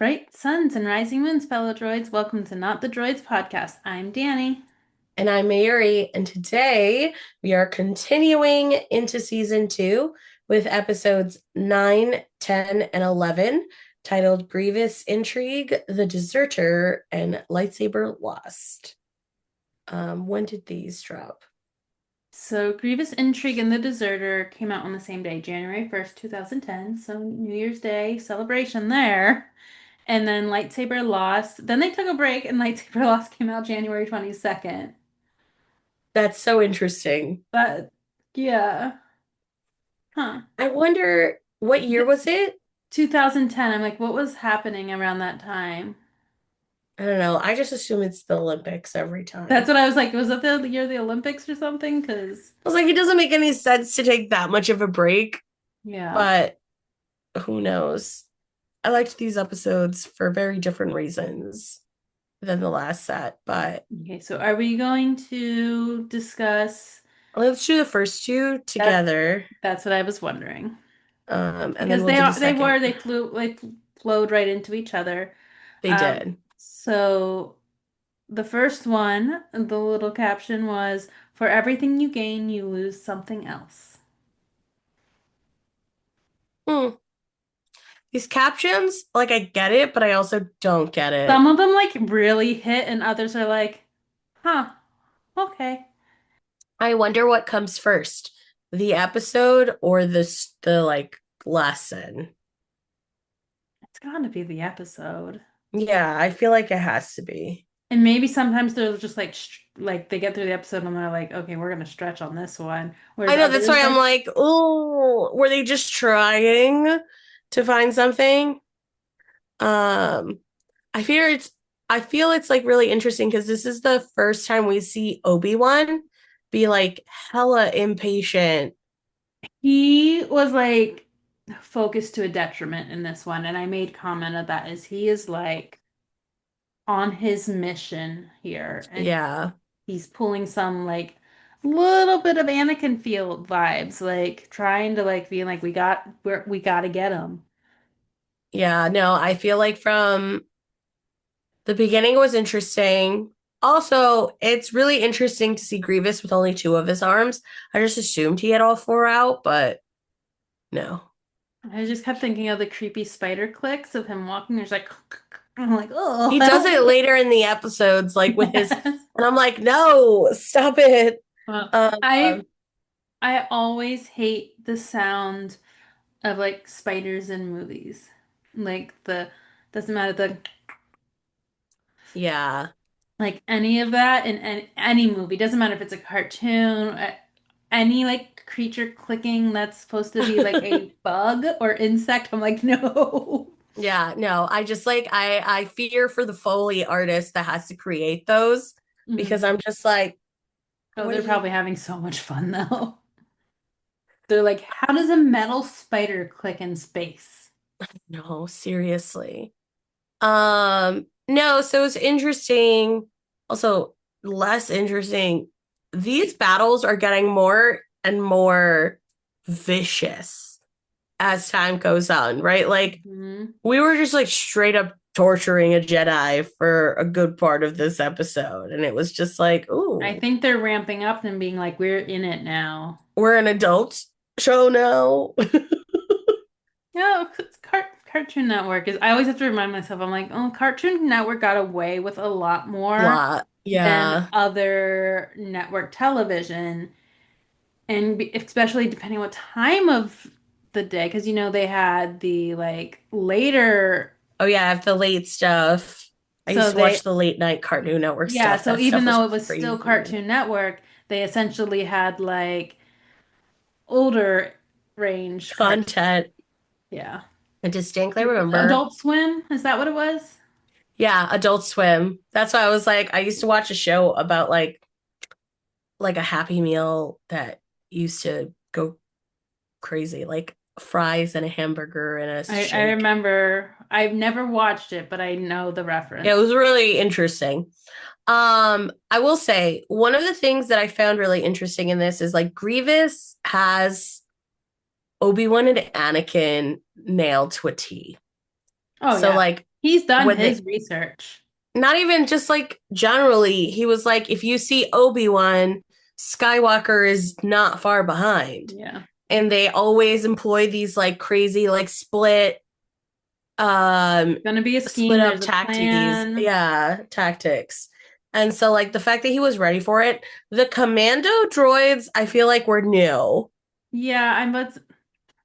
Bright suns and rising moons, fellow droids. Welcome to Not the Droids podcast. I'm Danny. And I'm Mary, and today we are continuing into season 2 with episodes 9, 10, and 11, titled Grievous Intrigue, The Deserter, and Lightsaber Lost. When did these drop? So, Grievous Intrigue and the Deserter came out on the same day, January 1st, 2010. So, New Year's Day celebration there. And then Lightsaber Lost. Then they took a break, and Lightsaber Lost came out January 22nd. That's so interesting. But, yeah. Huh. I wonder what year Th- was it? 2010. I'm like, what was happening around that time? I don't know. I just assume it's the Olympics every That's time. what I was like. Was that the year of the Olympics or something? Because, I was like, it doesn't make any sense to take that much of a break, yeah. but who knows? I liked these episodes for very different reasons than the last set, but Okay, so are we going to discuss let's do the first two that? together, That's what I was wondering. and then Because we'll do the they second. were they flowed right into each other. They did. So the first one, the little caption was, "For everything you gain, you lose something else." Hmm. These captions, like I get it, but I also don't get Some it. of them like really hit, and others are like, "Huh, okay." I wonder what comes first, the episode or the like lesson. It's gotta be the episode. Yeah, I feel like it has to be. And maybe sometimes they're just like like they get through the episode and they're like, okay, we're gonna stretch on this one. I Whereas know that's others why I'm like, like, oh, were they just trying to find something? Um, I fear it's I feel it's like really interesting because this is the first time we see Obi-Wan be like hella impatient. he was like focused to a detriment in this one, and I made comment of that is he is like on his mission here, and Yeah. he's pulling some like little bit of Anakin field vibes, like trying to like being like we gotta get him. Yeah, no, I feel like from the beginning was interesting. Also, it's really interesting to see Grievous with only two of his arms. I just assumed he had all four out, but no. I just kept thinking of the creepy spider clicks of him walking. There's like, I'm like, oh, He does help it me. later in the episodes, like with his, Yes. and I'm like, no, stop it. Well, Um, I always hate the sound of like spiders in movies. Like the doesn't matter the yeah. like any of that in any movie. Doesn't matter if it's a cartoon, any like creature clicking that's supposed to be like a bug or insect. I'm like, no. Yeah, no, I just like I fear for the Foley artist that has to create those because Mhm. I'm just like, Oh, what they're are you? probably having so much fun though. They're like, how does a metal spider click in space? No, seriously. No, so it's interesting. Also, less interesting. These battles are getting more and more vicious as time goes on, right? Like Mhm. we were just like straight up torturing a Jedi for a good part of this episode, and it was just like, I ooh, think they're ramping up and being like, we're in it now. we're an adult show now. Yeah, 'cause Cartoon Network is. I always have to remind myself. I'm like, oh, Cartoon Network got away with a lot more Lot. than Yeah. other network television, and especially depending what time of the day, because they had the like later. Oh yeah, I have the late stuff. I used So to watch they, the late night Cartoon Network yeah. stuff. So That stuff even was though it was still crazy. Cartoon Network, they essentially had like older range cartoon. Content. Yeah. I distinctly remember. Adult Swim, is that what it was? Yeah, Adult Swim. That's why I was like, I used to watch a show about like a Happy Meal that used to go crazy, like fries and a hamburger and a I shake. remember I've never watched it, but I know the Yeah, it reference. was really interesting. I will say one of the things that I found really interesting in this is like Grievous has Obi-Wan and Anakin nailed to a T. Oh So yeah. like He's done when his they research. not even just like generally, he was like, if you see Obi-Wan, Skywalker is not far behind. Yeah. And they always employ these like crazy like Gonna be a split scheme. up There's a tactics, plan. yeah, tactics. And so like the fact that he was ready for it, the commando droids I feel like were new. Yeah, I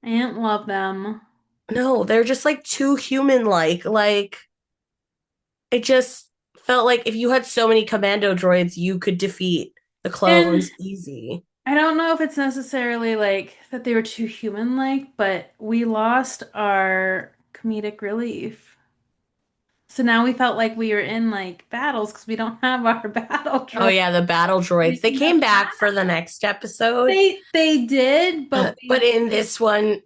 didn't love them. No, they're just like too human like it just felt like if you had so many commando droids you could defeat the And clones easy. I don't know if it's necessarily like that they were too human-like, but we lost our comedic relief. So now we felt like we were in like battles because we don't have our battle Oh droid. yeah, the battle droids. We They can just came back for the laugh. next episode. They did, but But in this one,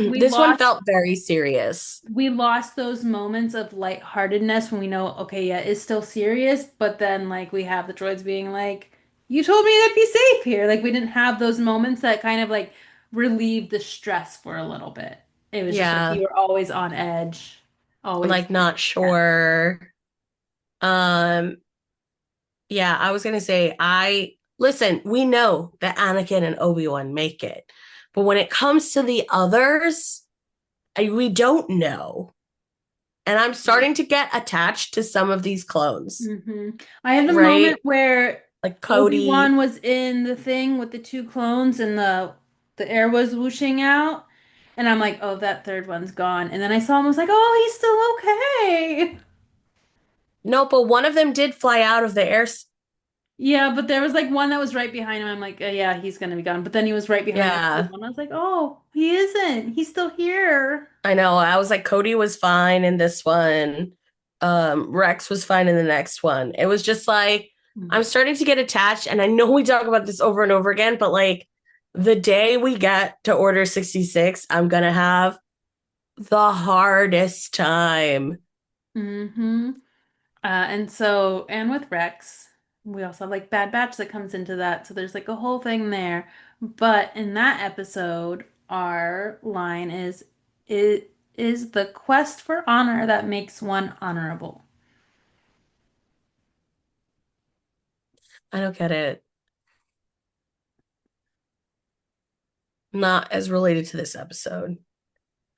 we this one lost felt very serious. we lost those moments of lightheartedness when we know, okay, yeah, it's still serious, but then like we have the droids being like, you told me I'd be safe here. Like we didn't have those moments that kind of like relieved the stress for a little bit. It was just like Yeah, you were always on edge, always. like not Yeah. sure. Um, yeah, I was gonna say, I listen, we know that Anakin and Obi-Wan make it, but when it comes to the others, we don't know. And I'm starting to get attached to some of these clones, I had a moment right? where Like Obi-Wan Cody. was in the thing with the two clones and the air was whooshing out. And I'm like, oh, that third one's gone. And then I saw him, I was like, oh, he's still okay. No, but one of them did fly out of the air. Yeah, but there was like one that was right behind him. I'm like, yeah, he's gonna be gone. But then he was right behind the third Yeah, one. I was like, oh, he isn't. He's still here. I know. I was like, Cody was fine in this one. Rex was fine in the next one. It was just like I'm Mm. starting to get attached, and I know we talk about this over and over again, but like the day we get to Order 66, I'm gonna have the hardest time. Mm-hmm. And with Rex, we also have like Bad Batch that comes into that. So there's like a whole thing there. But in that episode, our line is, it is the quest for honor that makes one honorable. I don't get it. Not as related to this episode.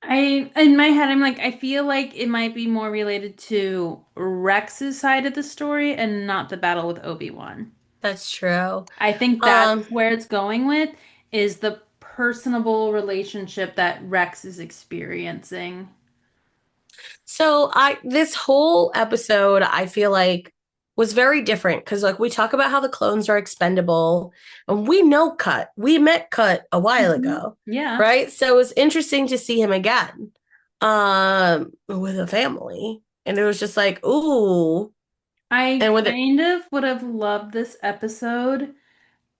In my head, I'm like, I feel like it might be more related to Rex's side of the story and not the battle with Obi-Wan. That's true. I think that's Um, where it's going with is the personable relationship that Rex is experiencing. So I this whole episode I feel like was very different because like we talk about how the clones are expendable and we know Cut. We met Cut a while Mhm. ago, Yeah. right? So it was interesting to see him again with a family. And it was just like, ooh. I And with it, kind of would have loved this episode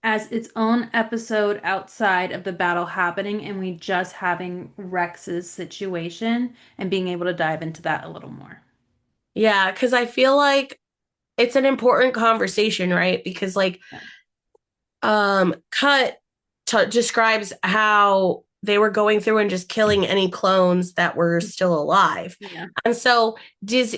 as its own episode outside of the battle happening and we just having Rex's situation and being able to dive into that a little more. yeah, because I feel like it's an important conversation, right? Because like Yeah. Cut describes how they were going through and just killing any clones that were still alive. Yeah. And so,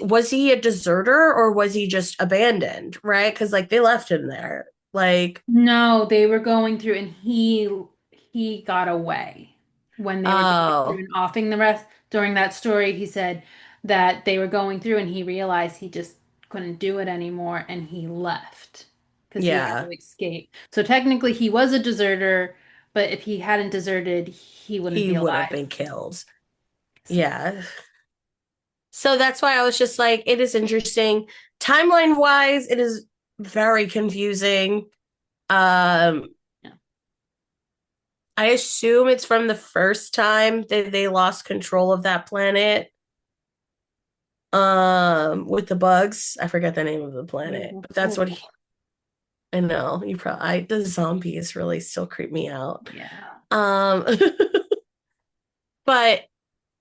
was he a deserter or was he just abandoned? Right? Because like they left him there. Like, No, they were going through and he got away when they were going through oh and offing the rest. During that story, he said that they were going through and he realized he just couldn't do it anymore and he left because he had yeah, to escape. So technically he was a deserter, but if he hadn't deserted, he wouldn't he be would have alive. been killed. So, Yeah. So that's why I was just like, it is interesting. Timeline wise, it is very confusing. Um, yeah. I assume it's from the first time that they lost control of that planet. With the bugs. I forget the name of the planet, but that's what Oh, he, I know. You probably the zombies really still creep me out. yeah. Um but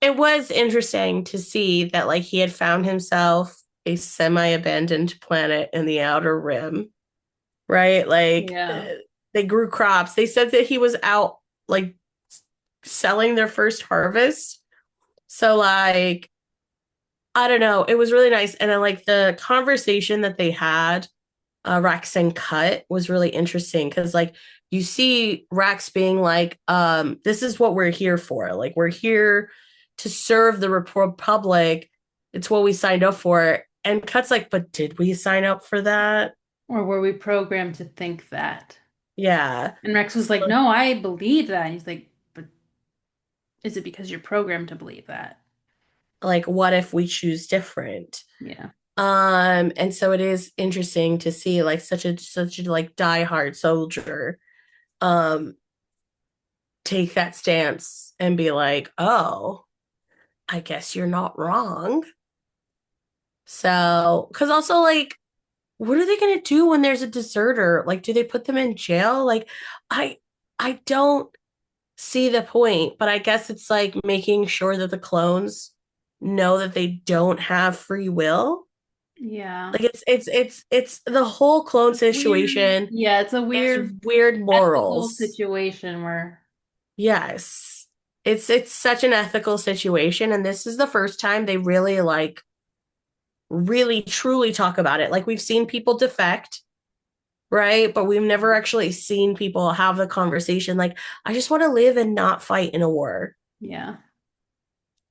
it was interesting to see that like he had found himself a semi-abandoned planet in the outer rim, right? Like Yeah. they grew crops. They said that he was out like selling their first harvest. So like I don't know. It was really nice. And then like the conversation that they had, Rex and Cut was really interesting because like you see Rex being like, this is what we're here for. Like we're here to serve the Republic. It's what we signed up for. And Cut's like, but did we sign up for that? Or were we programmed to think that? Yeah. And Rex was So, like, no, I believe that. And he's like, but is it because you're programmed to believe that? like, what if we choose different? Yeah. And so it is interesting to see like such a like diehard soldier um take that stance and be like, oh, I guess you're not wrong. So, because also, like, what are they going to do when there's a deserter? Like, do they put them in jail? Like, I, I don't see the point, but I guess it's like making sure that the clones know that they don't have free will. Yeah. Like, it's the whole clone It's weird. situation Yeah, it's a is weird weird ethical morals. situation where, Yes. It's such an ethical situation, and this is the first time they really like really truly talk about it. Like we've seen people defect, right? But we've never actually seen people have the conversation like, I just want to live and not fight in a war. yeah.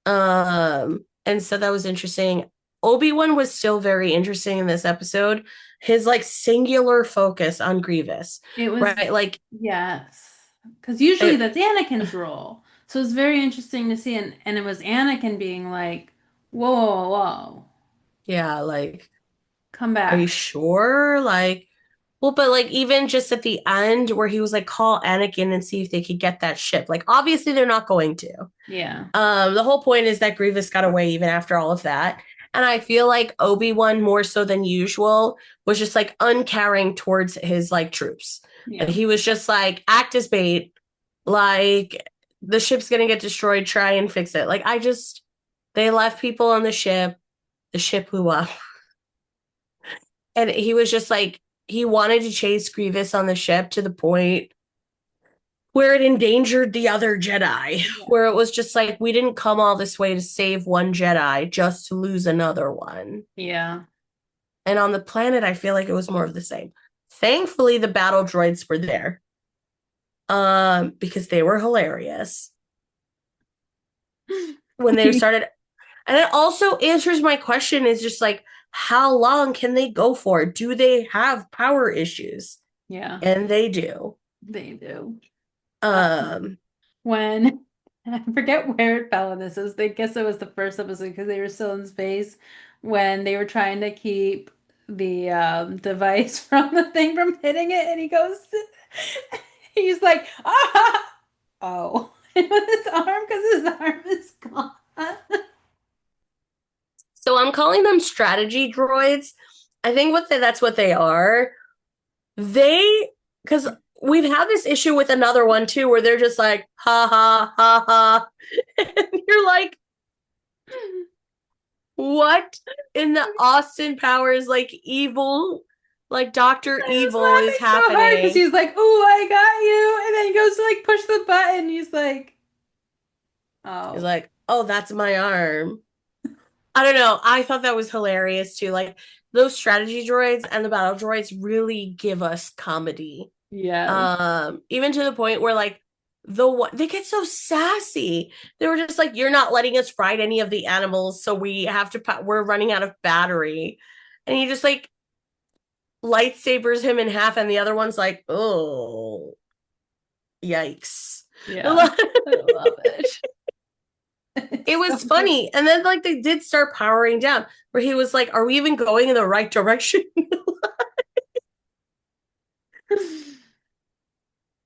And so that was interesting. Obi-Wan was still very interesting in this episode. His like singular focus on Grievous, It was, right? Like yes. Because usually it, that's Anakin's role. So it's very interesting to see. And it was Anakin being like, whoa, whoa, whoa, yeah, like, come are you back. sure? Like, well, but like even just at the end where he was like, call Anakin and see if they could get that ship. Like, obviously they're not going to. Yeah. The whole point is that Grievous got away even after all of that. And I feel like Obi-Wan more so than usual was just like uncaring towards his like troops. Yeah. And he was just like, act as bait, like the ship's gonna get destroyed, try and fix it. Like I just they left people on the ship blew up. And he was just like he wanted to chase Grievous on the ship to the point where it endangered the other Jedi, Yeah. where it was just like, we didn't come all this way to save one Jedi just to lose another one. Yeah. And on the planet, I feel like it was more of the same. Thankfully, the battle droids were there because they were hilarious when they started. And it also answers my question is just like, how long can they go for? Do they have power issues? Yeah. And they do. They do. Um, When I forget where it fell in this. I guess it was the first episode because they were still in space when they were trying to keep the device from the thing from hitting it, and he goes, he's like, ah, oh, with his arm because his arm is gone. so I'm calling them strategy droids. I think that's what they are. They because we've had this issue with another one too, where they're just like ha ha ha ha, and you're like, what in the Austin Powers like evil, like Doctor I was Evil is laughing so hard because happening? he's like, "Oh, I got you," and then he goes to like push the button. He's like, He's "Oh, like, oh, that's my arm. I don't know. I thought that was hilarious too. Like those strategy droids and the battle droids really give us comedy. yes, Even to the point where like they get so sassy. They were just like, you're not letting us ride any of the animals, so we have to we're running out of battery. And he just like lightsabers him in half, and the other one's like, oh, yikes. yeah, I love it." It It's so was good. funny. And then like they did start powering down, where he was like, are we even going in the right direction?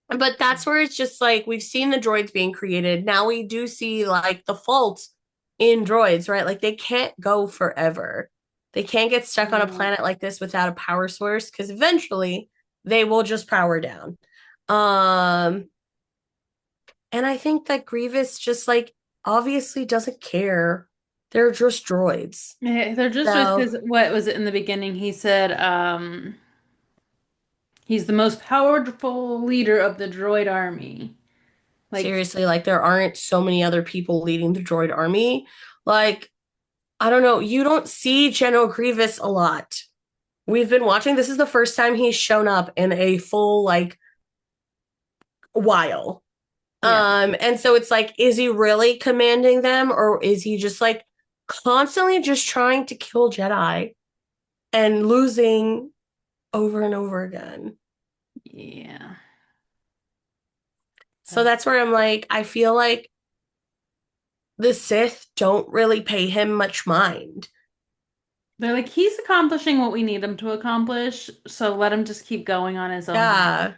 But that's where it's just like we've seen the droids being created. Now we do see like the fault in droids, right? Like they can't go forever. They can't get stuck on a No. planet like this without a power source because eventually they will just power down. Um, and I think that Grievous just like obviously doesn't care. They're just droids. Yeah, they're just So because what was it in the beginning? He said, he's the most powerful leader of the droid army. Like, seriously, like there aren't so many other people leading the droid army. Like I don't know. You don't see General Grievous a lot. We've been watching. This is the first time he's shown up in a full like while. Yeah. And so it's like, is he really commanding them, or is he just like constantly just trying to kill Jedi and losing over and over again? Yeah. So Uh, that's where I'm like, I feel like the Sith don't really pay him much mind. They're like, he's accomplishing what we need him to accomplish, so let him just keep going on his own way. Yeah,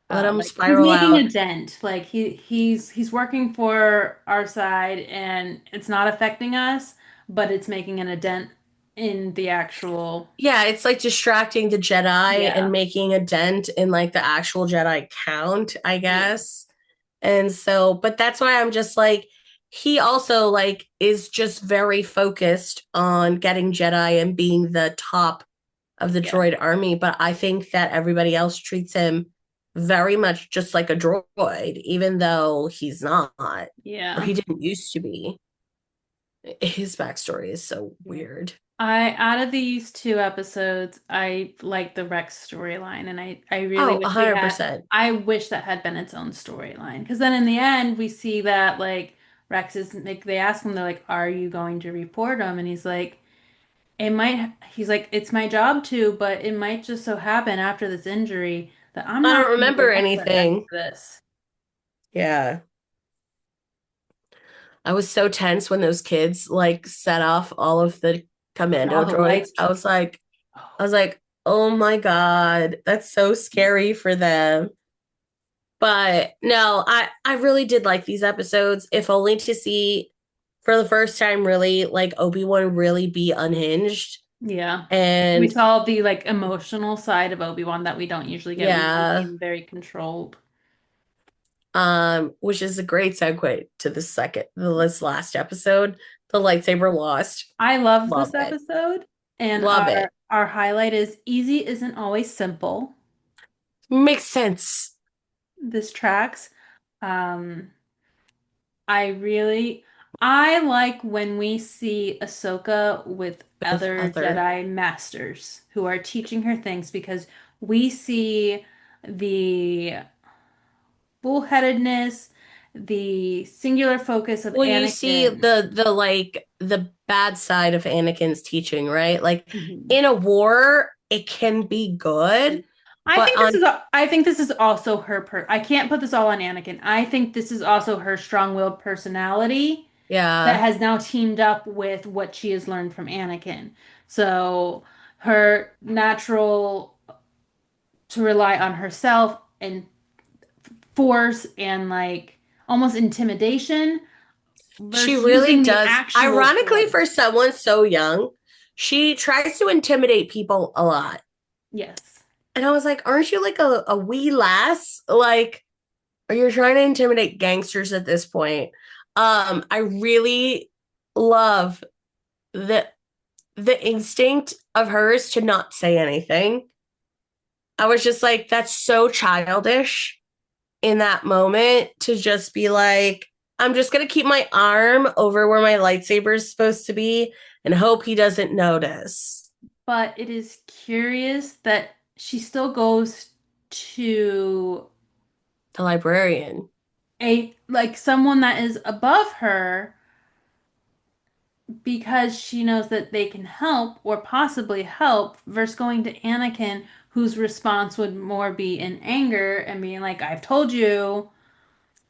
let him Like he's spiral making out. a dent. Like he's working for our side, and it's not affecting us, but it's making a dent in the actual. Yeah, it's like distracting the Jedi and Yeah, making a dent in like the actual Jedi count, I yeah, guess. And so, but that's why I'm just like, he also like is just very focused on getting Jedi and being the top of the yeah, droid army. But I think that everybody else treats him very much just like a droid, even though he's not, or yeah. he didn't used to be. His backstory is so Yeah. weird. Out of these two episodes, I like the Rex storyline, and I really Oh, wish we had. 100%. I wish that had been its own storyline, because then in the end we see that like Rex is like they ask him, they're like, "Are you going to report him?" And he's like, "It might." He's like, "It's my job to, but it might just so happen after this injury that I'm I not don't going to remember remember any anything. of this." Yeah. I was so tense when those kids like set off all of the And commando all the droids. lights. I Oh, was like, oh my God, that's so scary for them. But no, I really did like these episodes, if only to see for the first time really like Obi-Wan really be unhinged. yeah. We And saw the like emotional side of Obi-Wan that we don't usually get. We usually see yeah, him very controlled. which is a great segue to this last episode, the lightsaber lost. I love Love this it. episode, and Love it. our highlight is easy isn't always simple. Makes sense This tracks. Um, I really I like when we see Ahsoka with with other other. Jedi masters who are teaching her things because we see the bullheadedness, the singular focus of Well, you see Anakin. the like the bad side of Anakin's teaching, right? Like Mhm. in a war, it can be good, but on I think this is also I can't put this all on Anakin. I think this is also her strong-willed personality that yeah, has now teamed up with what she has learned from Anakin. So her natural to rely on herself and force and like almost intimidation she versus really using the does. actual Ironically, for force. someone so young, she tries to intimidate people a lot. Yes. And I was like, aren't you like a wee lass? Like, are you trying to intimidate gangsters at this point? I really love the the instinct of hers to not say anything. I was just like, that's so childish in that moment to just be like, I'm just going to keep my arm over where my lightsaber is supposed to be and hope he doesn't notice. But it is curious that she still goes to The librarian. a like someone that is above her because she knows that they can help or possibly help versus going to Anakin, whose response would more be in anger and being like, I've told you.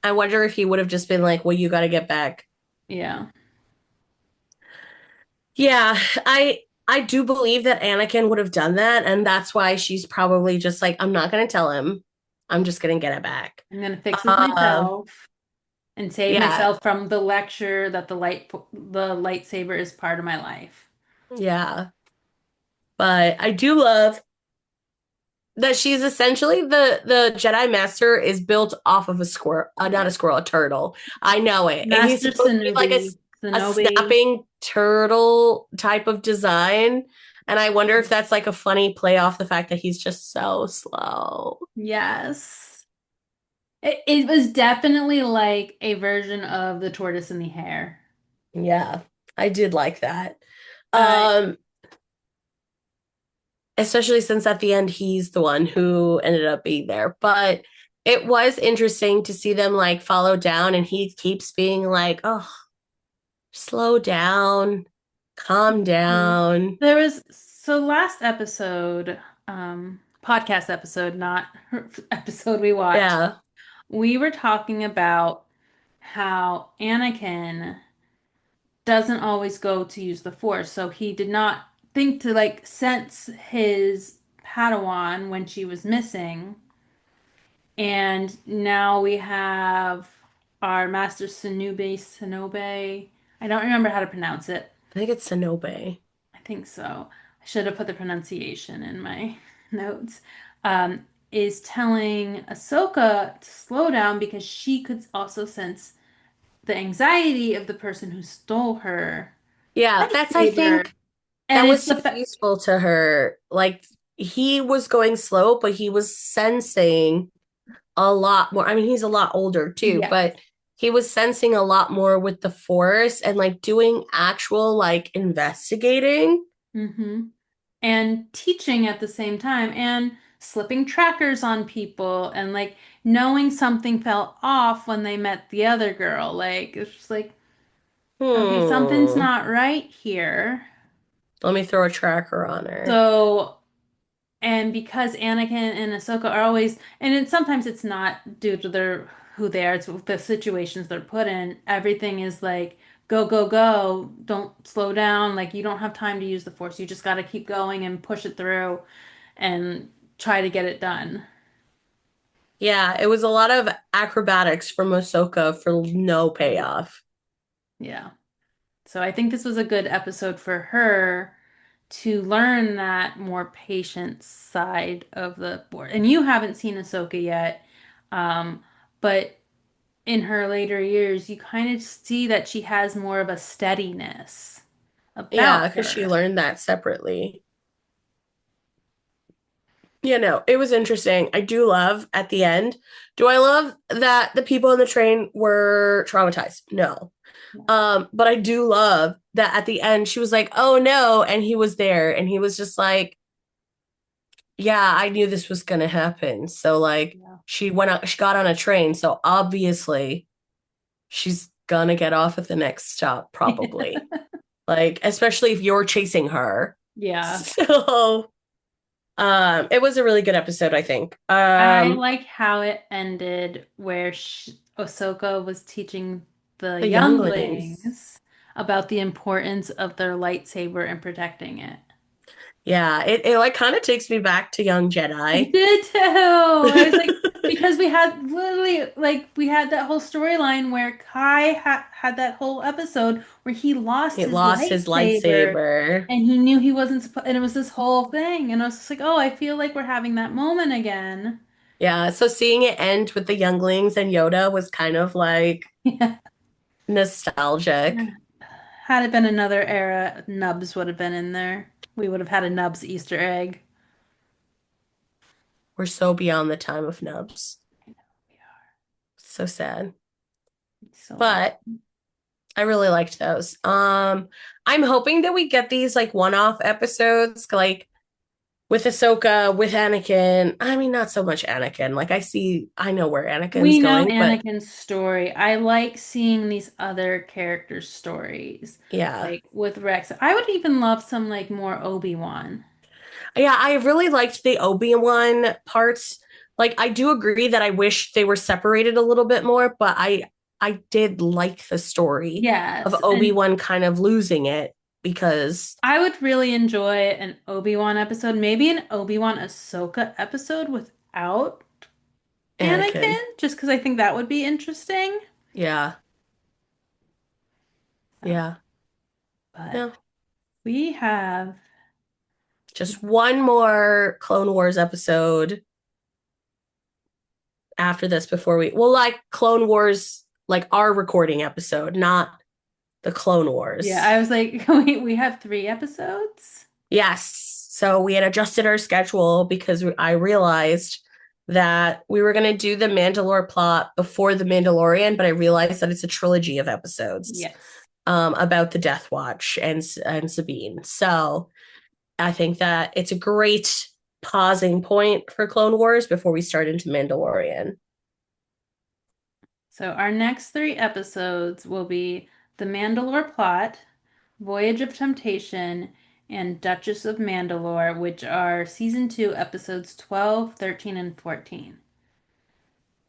I wonder if he would have just been like, well, you got to get back. Yeah. Yeah, I do believe that Anakin would have done that. And that's why she's probably just like, I'm not going to tell him. I'm just going to get it back. I'm gonna fix this Uh, myself and save yeah, myself from the lecture that the lightsaber is part of my life. yeah. But I do love that she's essentially the Jedi Master is built off of a squirrel, not Yeah. a squirrel, a turtle. I know it, and he's Master supposed to be like Shinobi, a Shinobi. snapping turtle type of design. And I wonder if that's like a funny play off the fact that he's just so slow. Yes. It was definitely like a version of the tortoise and the hare. Yeah. I did like that. Uh, Um, Especially since at the end he's the one who ended up being there. But it was interesting to see them like follow down and he keeps being like, "Oh, slow down, calm Mhm. down." There was so last episode, podcast episode, not episode we watched. Yeah. We were talking about how Anakin doesn't always go to use the Force, so he did not think to like sense his Padawan when she was missing. And now we have our Master Sonobe. I don't remember how to pronounce it. I think it's Sonobe. I think so. I should have put the pronunciation in my notes. Is telling Ahsoka to slow down because she could also sense the anxiety of the person who stole her Yeah, that's I lightsaber. think And that it's was the so fact, useful to her. Like he was going slow, but he was sensing a lot more. I mean, he's a lot older too, yeah. but he was sensing a lot more with the force and like doing actual like investigating. hmm And teaching at the same time and slipping trackers on people and like knowing something fell off when they met the other girl. Like, it's just like, okay, something's Hmm. not right here. Let me throw a tracker on her. So, and because Anakin and Ahsoka are always, and sometimes it's not due to their who they are, it's the situations they're put in. Everything is like go, go, go. Don't slow down. Like you don't have time to use the Force. You just got to keep going and push it through and try to get it done. Yeah, it was a lot of acrobatics from Ahsoka for no Yeah. payoff. Yeah. So I think this was a good episode for her to learn that more patient side of the board. And you haven't seen Ahsoka yet, but in her later years, you kind of see that she has more of a steadiness Yeah, about because she her. learned that separately. You know, it was interesting. I do love at the end. Do I love that the people on the train were traumatized? No. But I do love that at the end she was like, "Oh no," and he was there and he was just like, "Yeah, I knew this was gonna happen." So like Yeah. she got on a train, so obviously she's gonna get off at the next stop, probably. Like, especially if you're chasing her. Yeah. So it was a really good episode, I think. I like how it ended where Ahsoka was teaching the The younglings. younglings about the importance of their lightsaber and protecting it. Yeah, it like kind of takes me back to Young I Jedi. did too. I was like, because we had literally like we had that whole storyline where Kai had that whole episode where he lost It his lost his lightsaber lightsaber. and he knew he wasn't supposed, and it was this whole thing. And I was just like, oh, I feel like we're having that moment again. Yeah, so seeing it end with the younglings and Yoda was kind of like Yeah. nostalgic. Had it been another era, Nubs would have been in there. We would have had a Nubs Easter egg. We're so beyond the time of nubs. I know we So sad. are. So much. But I really liked those. I'm hoping that we get these like one-off episodes, like with Ahsoka, with Anakin. I mean, not so much Anakin. Like I know where Anakin's We know going, but Anakin's story. I like seeing these other characters' stories. yeah. Like with Rex. I would even love some like more Obi-Wan. Yeah, I really liked the Obi-Wan parts. Like I do agree that I wish they were separated a little bit more, but I did like the story of Yes, and Obi-Wan kind of losing it because I would really enjoy an Obi-Wan episode, maybe an Obi-Wan Ahsoka episode without Anakin. Anakin, just because I think that would be interesting. Yeah. So, Yeah. but No. we have, Just one more Clone Wars episode after this before we well like Clone Wars like our recording episode, not the Clone yeah, Wars. I was like, we have 3 episodes. Yes. So we had adjusted our schedule because I realized that we were going to do the Mandalore plot before the Mandalorian, but I realized that it's a trilogy of episodes. Yes. about the Death Watch and Sabine. So I think that it's a great pausing point for Clone Wars before we start into Mandalorian. So our next three episodes will be The Mandalore Plot, Voyage of Temptation, and Duchess of Mandalore, which are season 2, episodes 12, 13, and 14.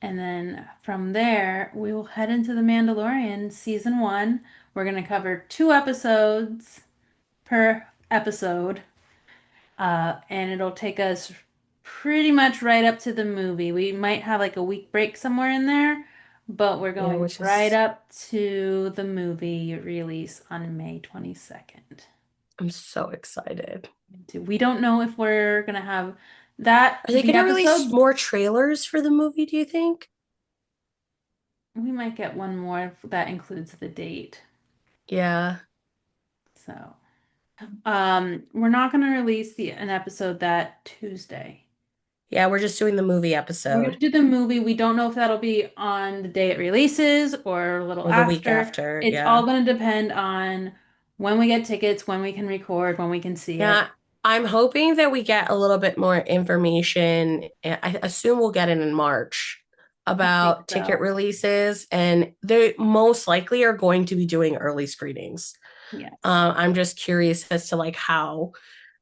And then from there, we will head into The Mandalorian season 1. We're going to cover 2 episodes per episode, and it'll take us pretty much right up to the movie. We might have like a week break somewhere in there, but we're Yeah, going which right is up to the movie release on May 22nd. I'm so excited. We don't know if we're gonna have that, Are they the going to release episodes. more trailers for the movie, do you think? We might get one more that includes the date. Yeah. So, we're not gonna release the an episode that Tuesday. Yeah, we're just doing the movie We're gonna episode do the movie. We don't know if that'll be on the day it releases or a little or the week after. after. It's all Yeah. gonna depend on when we get tickets, when we can record, when we can see it. Yeah, I'm hoping that we get a little bit more information. I assume we'll get it in March I think about ticket so. releases, and they most likely are going to be doing early screenings. Yes. I'm just curious as to like how,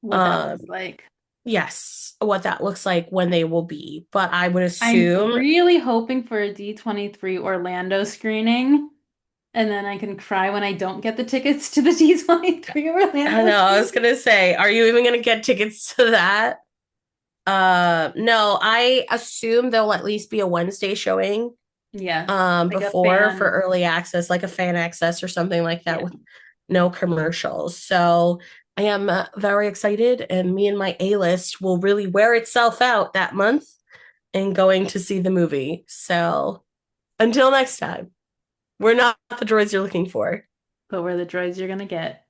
What that um, looks like. yes, what that looks like when they will be. But I would I'm assume, really hoping for a D23 Orlando screening, and then I can cry when I don't get the tickets to the D23 I Orlando know, I was screening. gonna say, are you even gonna get tickets to that? No, I assume there'll at least be a Wednesday showing Yeah, like a before for fan. early access, like a fan access or something like that Yeah. with no commercials. So I am very excited, and me and my A list will really wear itself out that month in going to see the movie. So until next time, we're not the droids you're looking for. But we're the droids you're gonna get.